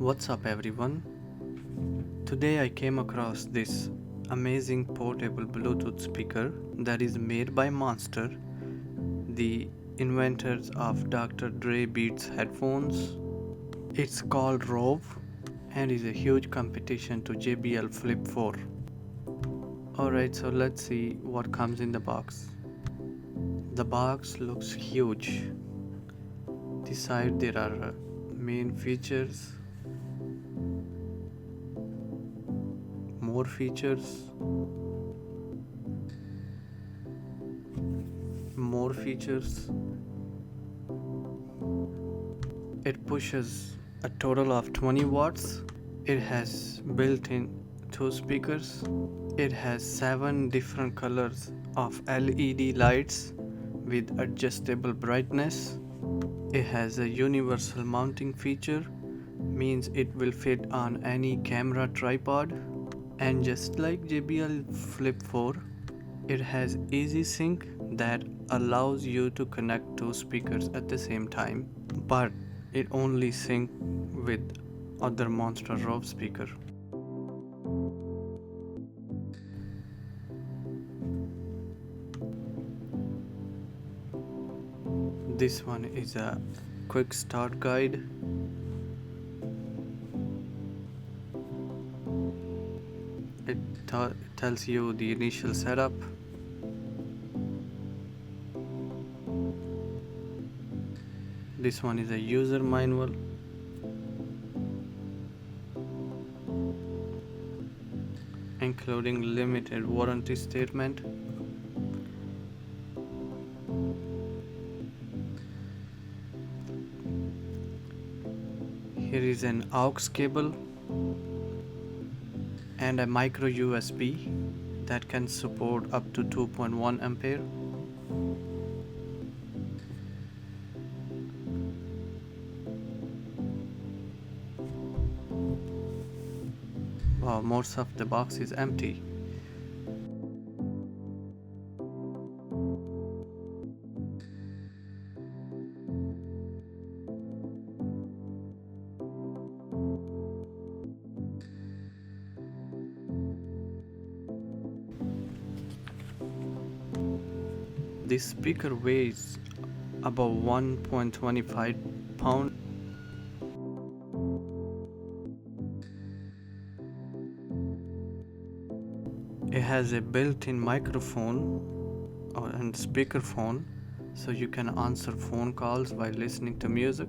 What's up, everyone? Today I came across this amazing portable Bluetooth speaker that is made by Monster, the inventors of Dr. Dre Beats headphones. It's called Rove and is a huge competition to JBL Flip 4. Alright, so let's see what comes in the box. The box looks huge. The side there are main features, more features, more features. It pushes a total of 20 watts. It has built-in 2 speakers. It has 7 different colors of LED lights with adjustable brightness. It has a universal mounting feature, means it will fit on any camera tripod. And just like JBL Flip 4, it has easy sync that allows you to connect 2 speakers at the same time, but it only sync with other Monster Rove speaker. This one is a quick start guide. It tells you the initial setup. This one is a user manual. Including limited warranty statement. Here is an aux cable and a micro USB that can support up to 2.1 ampere. Wow, most of the box is empty. This speaker weighs about 1.25 pounds. It has a built-in microphone and speakerphone, so you can answer phone calls while listening to music.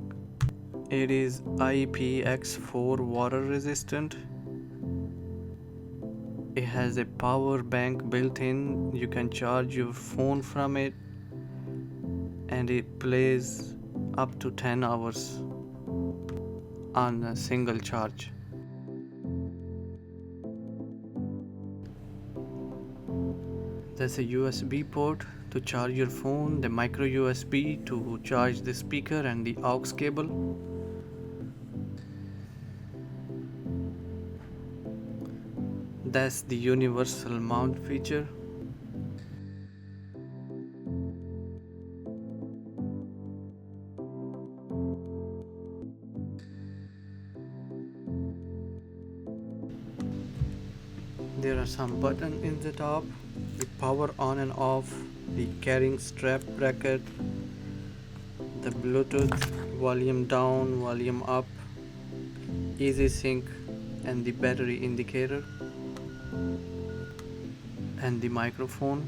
It is IPX4 water resistant. It has a power bank built in. You can charge your phone from it, and it plays up to 10 hours on a single charge. There's a USB port to charge your phone, the micro USB to charge the speaker, and the aux cable. That's the universal mount feature. There are some buttons in the top, the power on and off, the carrying strap bracket, the Bluetooth volume down, volume up, easy sync, and the battery indicator, and the microphone.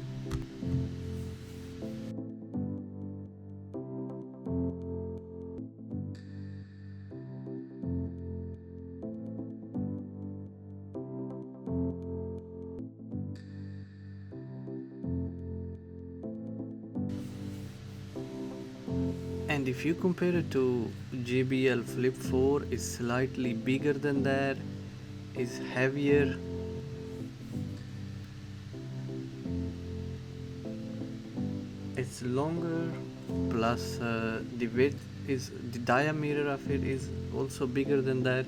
And if you compare it to JBL Flip 4, is slightly bigger than that, is heavier. It's longer, plus the width is, the diameter of it is also bigger than that.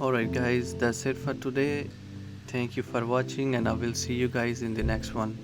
Alright guys, that's it for today. Thank you for watching and I will see you guys in the next one.